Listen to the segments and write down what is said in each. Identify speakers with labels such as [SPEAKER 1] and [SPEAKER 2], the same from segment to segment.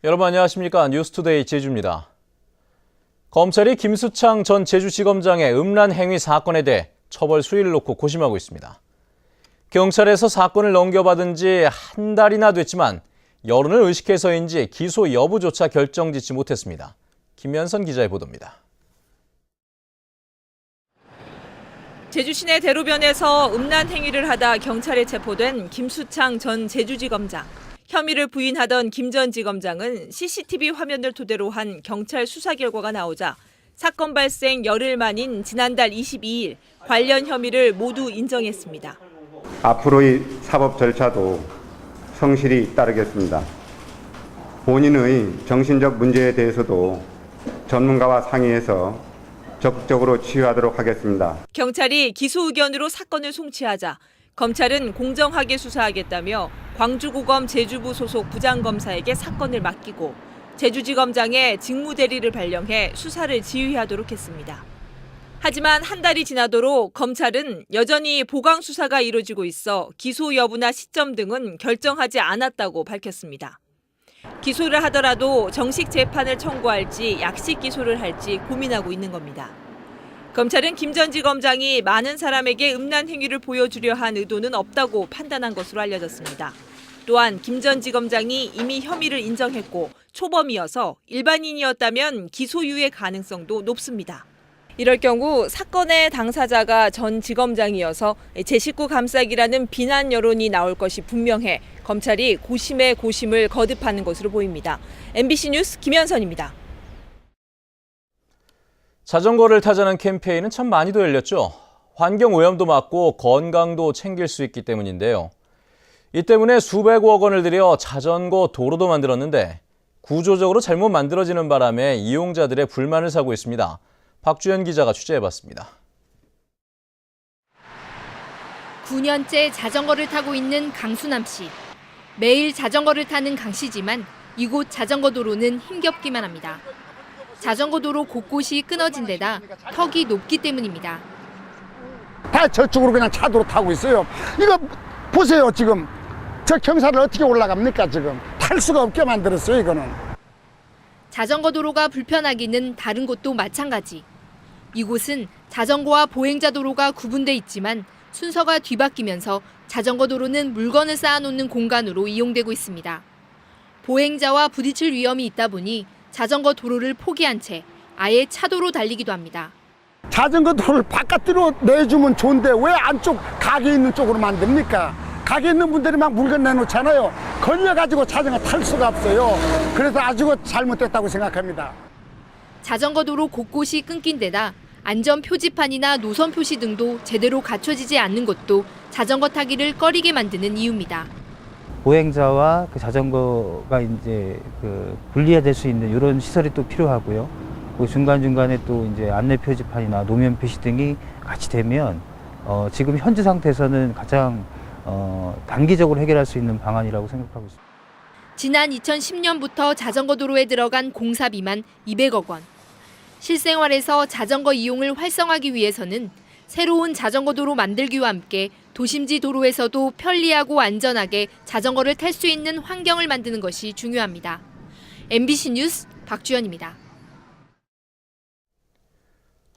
[SPEAKER 1] 여러분 안녕하십니까? 뉴스투데이 제주입니다. 검찰이 김수창 전 제주지검장의 음란 행위 사건에 대해 처벌 수위를 놓고 고심하고 있습니다. 경찰에서 사건을 넘겨받은 지 한 달이나 됐지만 여론을 의식해서인지 기소 여부조차 결정짓지 못했습니다. 김현선 기자의 보도입니다.
[SPEAKER 2] 제주 시내 대로변에서 음란 행위를 하다 경찰에 체포된 김수창 전 제주지검장. 혐의를 부인하던 김 전 지검장은 CCTV 화면을 토대로 한 경찰 수사 결과가 나오자 사건 발생 열흘 만인 지난달 22일 관련 혐의를 모두 인정했습니다.
[SPEAKER 3] 앞으로의 사법 절차도 성실히 따르겠습니다. 본인의 정신적 문제에 대해서도 전문가와 상의해서 적극적으로 치유하도록 하겠습니다.
[SPEAKER 2] 경찰이 기소 의견으로 사건을 송치하자 검찰은 공정하게 수사하겠다며 광주고검 제주부 소속 부장검사에게 사건을 맡기고 제주지검장의 직무대리를 발령해 수사를 지휘하도록 했습니다. 하지만 한 달이 지나도록 검찰은 여전히 보강 수사가 이루어지고 있어 기소 여부나 시점 등은 결정하지 않았다고 밝혔습니다. 기소를 하더라도 정식 재판을 청구할지 약식 기소를 할지 고민하고 있는 겁니다. 검찰은 김 전 지검장이 많은 사람에게 음란 행위를 보여주려 한 의도는 없다고 판단한 것으로 알려졌습니다. 또한 김 전 지검장이 이미 혐의를 인정했고 초범이어서 일반인이었다면 기소유예 가능성도 높습니다. 이럴 경우 사건의 당사자가 전 지검장이어서 제 식구 감싸기라는 비난 여론이 나올 것이 분명해 검찰이 고심에 고심을 거듭하는 것으로 보입니다. MBC 뉴스 김현선입니다.
[SPEAKER 1] 자전거를 타자는 캠페인은 참 많이도 열렸죠. 환경오염도 막고 건강도 챙길 수 있기 때문인데요. 이 때문에 수백억 원을 들여 자전거 도로도 만들었는데 구조적으로 잘못 만들어지는 바람에 이용자들의 불만을 사고 있습니다. 박주연 기자가 취재해봤습니다.
[SPEAKER 4] 9년째 자전거를 타고 있는 강수남 씨. 매일 자전거를 타는 강 씨지만 이곳 자전거 도로는 힘겹기만 합니다. 자전거 도로 곳곳이 끊어진 데다 턱이 높기 때문입니다.
[SPEAKER 5] 다 저쪽으로 그냥 차도로 타고 있어요. 이거 보세요. 지금 저 경사를 어떻게 올라갑니까? 지금 탈 수가 없게 만들었어요. 이거는.
[SPEAKER 4] 자전거 도로가 불편하기는 다른 곳도 마찬가지. 이곳은 자전거와 보행자 도로가 구분돼 있지만 순서가 뒤바뀌면서 자전거 도로는 물건을 쌓아놓는 공간으로 이용되고 있습니다. 보행자와 부딪힐 위험이 있다 보니 자전거 도로를 포기한 채 아예 차도로 달리기도 합니다.
[SPEAKER 5] 자전거 도로를 바깥으로 내주면 좋은데 왜 안쪽 가게 있는 쪽으로 만듭니까? 가게 있는 분들이 막 물건 내놓잖아요. 걸려가지고 자전거 탈 수가 없어요. 그래서 아주 잘못됐다고 생각합니다.
[SPEAKER 4] 자전거 도로 곳곳이 끊긴 데다 안전 표지판이나 노선 표시 등도 제대로 갖춰지지 않는 것도 자전거 타기를 꺼리게 만드는 이유입니다.
[SPEAKER 6] 보행자와 그 자전거가 이제 분리될 수 있는 이런 시설이 또 필요하고요. 그 중간중간에 또 이제 안내 표지판이나 노면 표시 등이 같이 되면 지금 현재 상태에서는 가장 단기적으로 해결할 수 있는 방안이라고 생각하고 있습니다.
[SPEAKER 4] 지난 2010년부터 자전거 도로에 들어간 공사비만 200억 원. 실생활에서 자전거 이용을 활성화하기 위해서는 새로운 자전거 도로 만들기와 함께 도심지 도로에서도 편리하고 안전하게 자전거를 탈 수 있는 환경을 만드는 것이 중요합니다. MBC 뉴스 박주연입니다.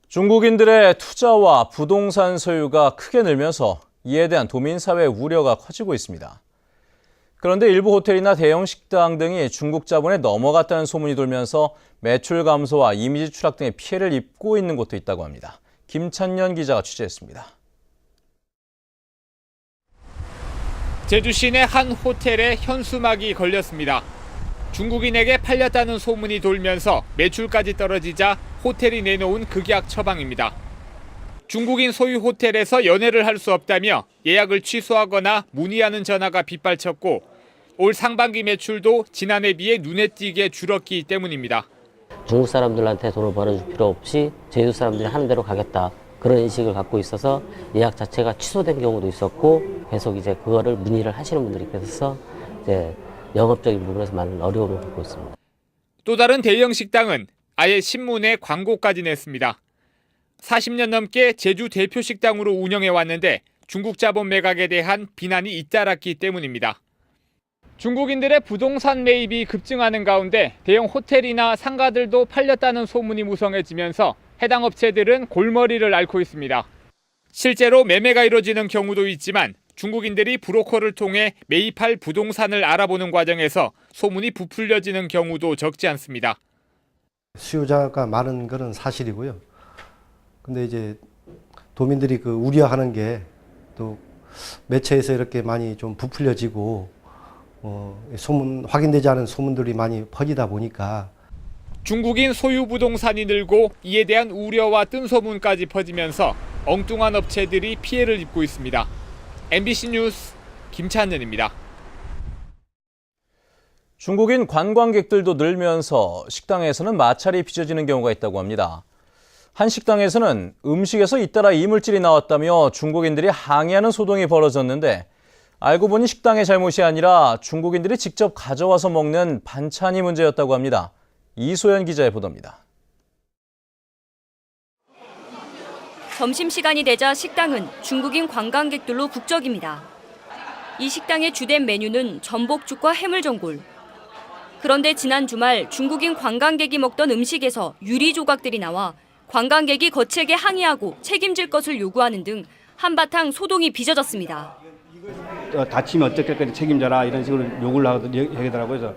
[SPEAKER 1] 중국인들의 투자와 부동산 소유가 크게 늘면서 이에 대한 도민사회의 우려가 커지고 있습니다. 그런데 일부 호텔이나 대형 식당 등이 중국 자본에 넘어갔다는 소문이 돌면서 매출 감소와 이미지 추락 등의 피해를 입고 있는 곳도 있다고 합니다. 김찬년 기자가 취재했습니다.
[SPEAKER 7] 제주 시내 한 호텔에 현수막이 걸렸습니다. 중국인에게 팔렸다는 소문이 돌면서 매출까지 떨어지자 호텔이 내놓은 극약 처방입니다. 중국인 소유 호텔에서 연애를 할 수 없다며 예약을 취소하거나 문의하는 전화가 빗발쳤고 올 상반기 매출도 지난해 비해 눈에 띄게 줄었기 때문입니다.
[SPEAKER 8] 중국 사람들한테 돈을 벌어줄 필요 없이 제주 사람들이 하는 대로 가겠다. 그런 인식을 갖고 있어서 예약 자체가 취소된 경우도 있었고 계속 이제 그거를 문의를 하시는 분들이 계셔서 이제 영업적인 부분에서 많은 어려움을 겪고 있습니다.
[SPEAKER 7] 또 다른 대형 식당은 아예 신문에 광고까지 냈습니다. 40년 넘게 제주 대표 식당으로 운영해 왔는데 중국 자본 매각에 대한 비난이 잇따랐기 때문입니다. 중국인들의 부동산 매입이 급증하는 가운데 대형 호텔이나 상가들도 팔렸다는 소문이 무성해지면서 해당 업체들은 골머리를 앓고 있습니다. 실제로 매매가 이뤄지는 경우도 있지만 중국인들이 브로커를 통해 매입할 부동산을 알아보는 과정에서 소문이 부풀려지는 경우도 적지 않습니다.
[SPEAKER 9] 수요자가 많은 것은 사실이고요. 근데 이제 도민들이 그 우려하는 게 또 매체에서 이렇게 많이 좀 부풀려지고 소문 확인되지 않은 소문들이 많이 퍼지다 보니까
[SPEAKER 7] 중국인 소유 부동산이 늘고 이에 대한 우려와 뜬소문까지 퍼지면서 엉뚱한 업체들이 피해를 입고 있습니다. MBC 뉴스 김찬현입니다.
[SPEAKER 1] 중국인 관광객들도 늘면서 식당에서는 마찰이 빚어지는 경우가 있다고 합니다. 한 식당에서는 음식에서 잇따라 이물질이 나왔다며 중국인들이 항의하는 소동이 벌어졌는데 알고 보니 식당의 잘못이 아니라 중국인들이 직접 가져와서 먹는 반찬이 문제였다고 합니다. 이소연 기자의 보도입니다.
[SPEAKER 10] 점심시간이 되자 식당은 중국인 관광객들로 북적입니다. 이 식당의 주된 메뉴는 전복죽과 해물전골. 그런데 지난 주말 중국인 관광객이 먹던 음식에서 유리 조각들이 나와 관광객이 거칠게 항의하고 책임질 것을 요구하는 등 한바탕 소동이 빚어졌습니다.
[SPEAKER 11] 다치면 어떻게까지 책임져라 이런 식으로 욕을 하더라고요. 그래서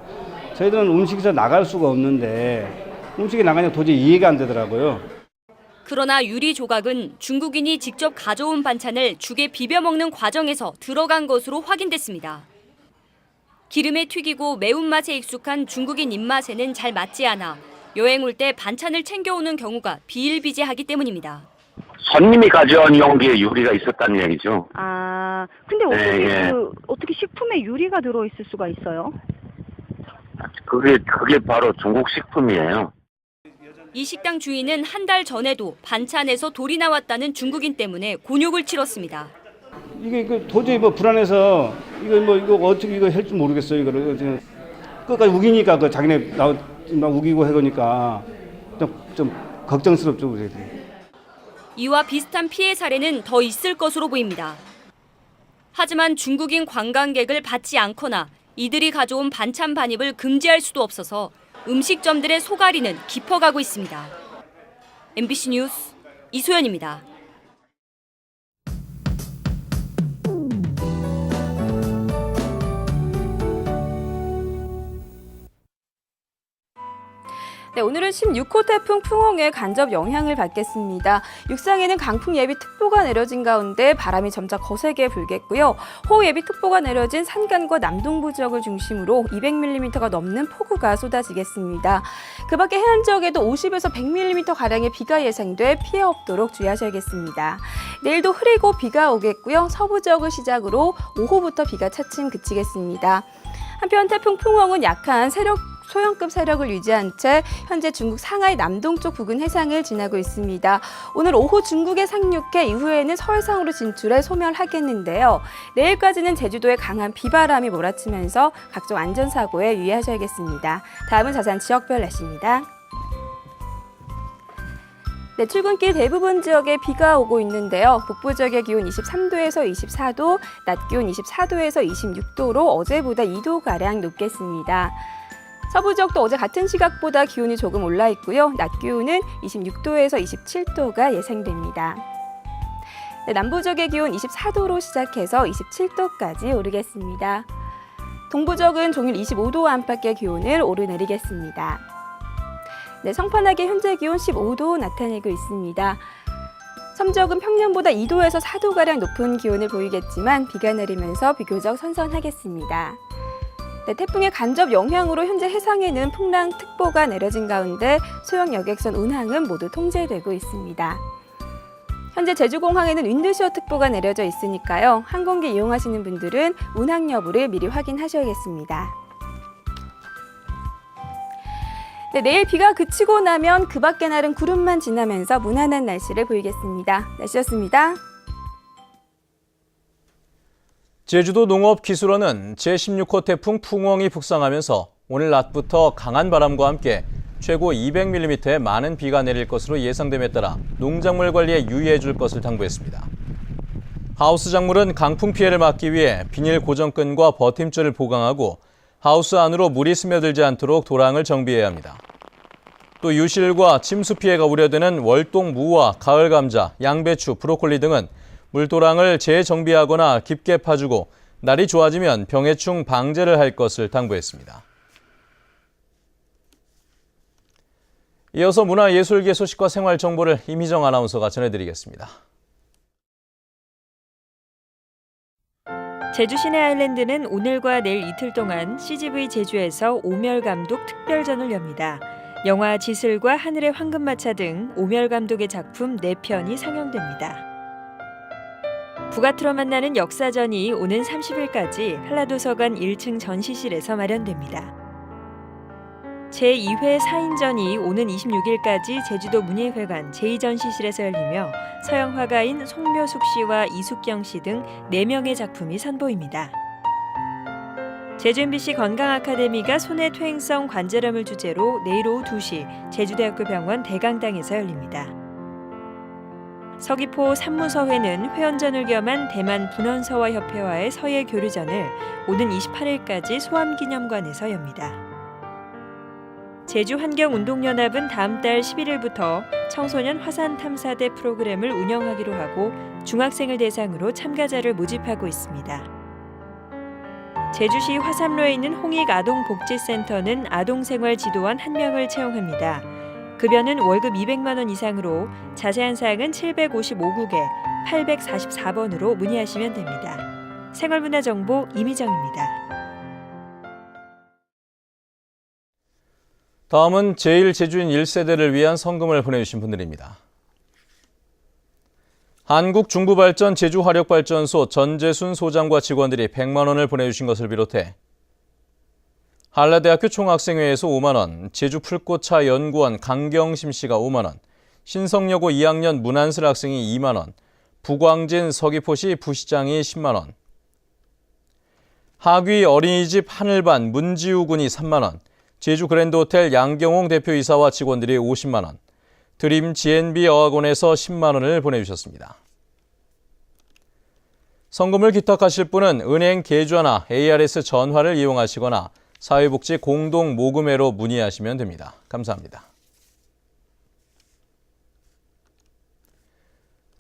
[SPEAKER 11] 저희들은 음식에서 나갈 수가 없는데 음식이 나가니까 도저히 이해가 안 되더라고요.
[SPEAKER 10] 그러나 유리 조각은 중국인이 직접 가져온 반찬을 죽에 비벼 먹는 과정에서 들어간 것으로 확인됐습니다. 기름에 튀기고 매운맛에 익숙한 중국인 입맛에는 잘 맞지 않아 여행 올 때 반찬을 챙겨오는 경우가 비일비재하기 때문입니다.
[SPEAKER 12] 손님이 가져온 용기에 유리가 있었다는 얘기죠.
[SPEAKER 13] 아, 근데 어떻게 어떻게 식품에 유리가 들어있을 수가 있어요?
[SPEAKER 12] 그게 바로 중국 식품이에요.
[SPEAKER 10] 이 식당 주인은 한 달 전에도 반찬에서 돌이 나왔다는 중국인 때문에 곤욕을 치렀습니다.
[SPEAKER 11] 이게 도저히 불안해서 이거 어떻게 이거 할지 모르겠어요. 이거를 끝까지 우기니까 자기네 막 우기고 해보니까 좀 걱정스럽죠. 우리.
[SPEAKER 10] 이와 비슷한 피해 사례는 더 있을 것으로 보입니다. 하지만 중국인 관광객을 받지 않거나 이들이 가져온 반찬 반입을 금지할 수도 없어서 음식점들의 소갈이는 깊어가고 있습니다. MBC 뉴스 이소연입니다.
[SPEAKER 14] 네, 오늘은 16호 태풍 풍홍의 간접 영향을 받겠습니다. 육상에는 강풍 예비특보가 내려진 가운데 바람이 점차 거세게 불겠고요. 호우 예비특보가 내려진 산간과 남동부 지역을 중심으로 200mm가 넘는 폭우가 쏟아지겠습니다. 그 밖에 해안 지역에도 50에서 100mm가량의 비가 예상돼 피해 없도록 주의하셔야겠습니다. 내일도 흐리고 비가 오겠고요. 서부 지역을 시작으로 오후부터 비가 차츰 그치겠습니다. 한편 태풍 풍홍은 약한 소형급 세력을 유지한 채 현재 중국 상하이 남동쪽 부근 해상을 지나고 있습니다. 오늘 오후 중국에 상륙해 이후에는 서해상으로 진출해 소멸하겠는데요. 내일까지는 제주도에 강한 비바람이 몰아치면서 각종 안전사고에 유의하셔야겠습니다. 다음은 자세한 지역별 날씨입니다. 네, 출근길 대부분 지역에 비가 오고 있는데요. 북부 지역의 기온 23도에서 24도, 낮 기온 24도에서 26도로 어제보다 2도가량 높겠습니다. 서부 지역도 어제 같은 시각보다 기온이 조금 올라 있고요. 낮 기온은 26도에서 27도가 예상됩니다. 네, 남부 지역의 기온 24도로 시작해서 27도까지 오르겠습니다. 동부 지역은 종일 25도 안팎의 기온을 오르내리겠습니다. 네, 성판하게 현재 기온 15도 나타내고 있습니다. 섬지역은 평년보다 2도에서 4도가량 높은 기온을 보이겠지만 비가 내리면서 비교적 선선하겠습니다. 네, 태풍의 간접 영향으로 현재 해상에는 풍랑특보가 내려진 가운데 소형 여객선 운항은 모두 통제되고 있습니다. 현재 제주공항에는 윈드시어특보가 내려져 있으니까요. 항공기 이용하시는 분들은 운항 여부를 미리 확인하셔야겠습니다. 네, 내일 비가 그치고 나면 그 밖의 날은 구름만 지나면서 무난한 날씨를 보이겠습니다. 날씨였습니다.
[SPEAKER 1] 제주도 농업기술원은 제16호 태풍 풍홍이 북상하면서 오늘 낮부터 강한 바람과 함께 최고 200mm의 많은 비가 내릴 것으로 예상됨에 따라 농작물 관리에 유의해 줄 것을 당부했습니다. 하우스 작물은 강풍 피해를 막기 위해 비닐 고정끈과 버팀줄을 보강하고 하우스 안으로 물이 스며들지 않도록 도랑을 정비해야 합니다. 또 유실과 침수 피해가 우려되는 월동 무와 가을 감자, 양배추, 브로콜리 등은 물도랑을 재정비하거나 깊게 파주고 날이 좋아지면 병해충 방제를 할 것을 당부했습니다. 이어서 문화예술계 소식과 생활 정보를 임희정 아나운서가 전해드리겠습니다.
[SPEAKER 15] 제주 시내 아일랜드는 오늘과 내일 이틀 동안 CGV 제주에서 오멸 감독 특별전을 엽니다. 영화 지슬과 하늘의 황금마차 등 오멸 감독의 작품 4편이 상영됩니다. 부가트로 만나는 역사전이 오는 30일까지 한라도서관 1층 전시실에서 마련됩니다. 제2회 4인전이 오는 26일까지 제주도 문예회관 제2전시실에서 열리며 서양 화가인 송묘숙 씨와 이숙경 씨 등 4명의 작품이 선보입니다. 제주 MBC 건강아카데미가 손해 퇴행성 관절염을 주제로 내일 오후 2시 제주대학교 병원 대강당에서 열립니다. 서귀포 산무서회는 회원전을 겸한 대만 분원서화협회와의 서예 교류전을 오는 28일까지 소암기념관에서 엽니다. 제주환경운동연합은 다음 달 11일부터 청소년 화산탐사대 프로그램을 운영하기로 하고 중학생을 대상으로 참가자를 모집하고 있습니다. 제주시 화삼로에 있는 홍익아동복지센터는 아동생활지도원 1명을 채용합니다. 급여는 월급 200만 원 이상으로 자세한 사항은 755국에 844번으로 문의하시면 됩니다. 생활문화정보 임희정입니다.
[SPEAKER 1] 다음은 제1제주인 1세대를 위한 성금을 보내주신 분들입니다. 한국중부발전 제주화력발전소 전재순 소장과 직원들이 100만 원을 보내주신 것을 비롯해 한라대학교 총학생회에서 5만 원, 제주풀꽃차 연구원 강경심 씨가 5만 원, 신성여고 2학년 문한슬 학생이 2만 원, 부광진 서귀포시 부시장이 10만 원, 하귀 어린이집 하늘반 문지우 군이 3만 원, 제주 그랜드호텔 양경홍 대표이사와 직원들이 50만 원, 드림 GNB 어학원에서 10만 원을 보내주셨습니다. 성금을 기탁하실 분은 은행 계좌나 ARS 전화를 이용하시거나 사회복지 공동모금회로 문의하시면 됩니다. 감사합니다.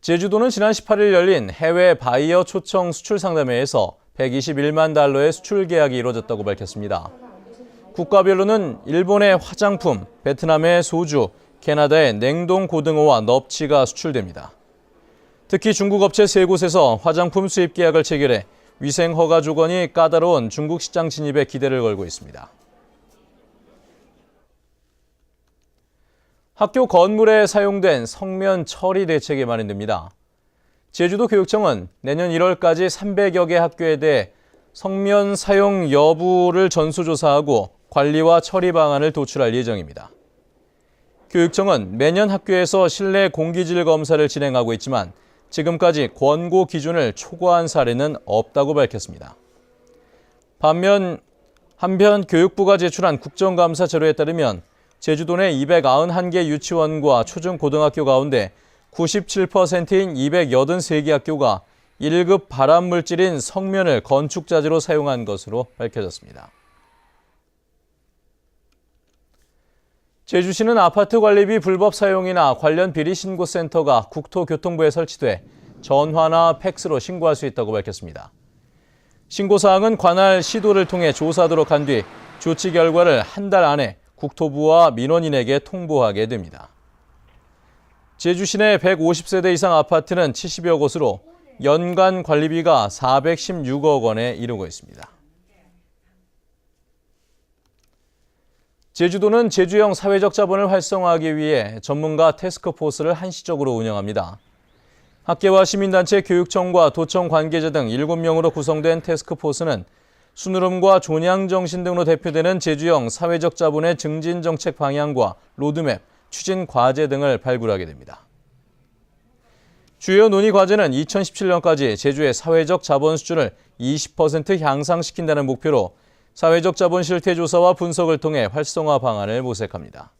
[SPEAKER 1] 제주도는 지난 18일 열린 해외 바이어 초청 수출 상담회에서 121만 달러의 수출 계약이 이루어졌다고 밝혔습니다. 국가별로는 일본의 화장품, 베트남의 소주, 캐나다의 냉동 고등어와 넙치가 수출됩니다. 특히 중국 업체 3곳에서 화장품 수입 계약을 체결해 위생 허가 조건이 까다로운 중국 시장 진입에 기대를 걸고 있습니다. 학교 건물에 사용된 성면 처리 대책이 마련됩니다. 제주도 교육청은 내년 1월까지 300여 개 학교에 대해 성면 사용 여부를 전수조사하고 관리와 처리 방안을 도출할 예정입니다. 교육청은 매년 학교에서 실내 공기질 검사를 진행하고 있지만 지금까지 권고 기준을 초과한 사례는 없다고 밝혔습니다. 한편 교육부가 제출한 국정감사 자료에 따르면 제주도 내 291개 유치원과 초중고등학교 가운데 97%인 283개 학교가 1급 발암물질인 성면을 건축자재로 사용한 것으로 밝혀졌습니다. 제주시는 아파트 관리비 불법 사용이나 관련 비리 신고센터가 국토교통부에 설치돼 전화나 팩스로 신고할 수 있다고 밝혔습니다. 신고사항은 관할 시도를 통해 조사하도록 한 뒤 조치 결과를 한 달 안에 국토부와 민원인에게 통보하게 됩니다. 제주시 내 150세대 이상 아파트는 70여 곳으로 연간 관리비가 416억 원에 이르고 있습니다. 제주도는 제주형 사회적 자본을 활성화하기 위해 전문가 태스크포스를 한시적으로 운영합니다. 학계와 시민단체, 교육청과 도청 관계자 등 7명으로 구성된 태스크포스는 순으름과 존양정신 등으로 대표되는 제주형 사회적 자본의 증진 정책 방향과 로드맵, 추진 과제 등을 발굴하게 됩니다. 주요 논의 과제는 2017년까지 제주의 사회적 자본 수준을 20% 향상시킨다는 목표로 사회적 자본 실태 조사와 분석을 통해 활성화 방안을 모색합니다.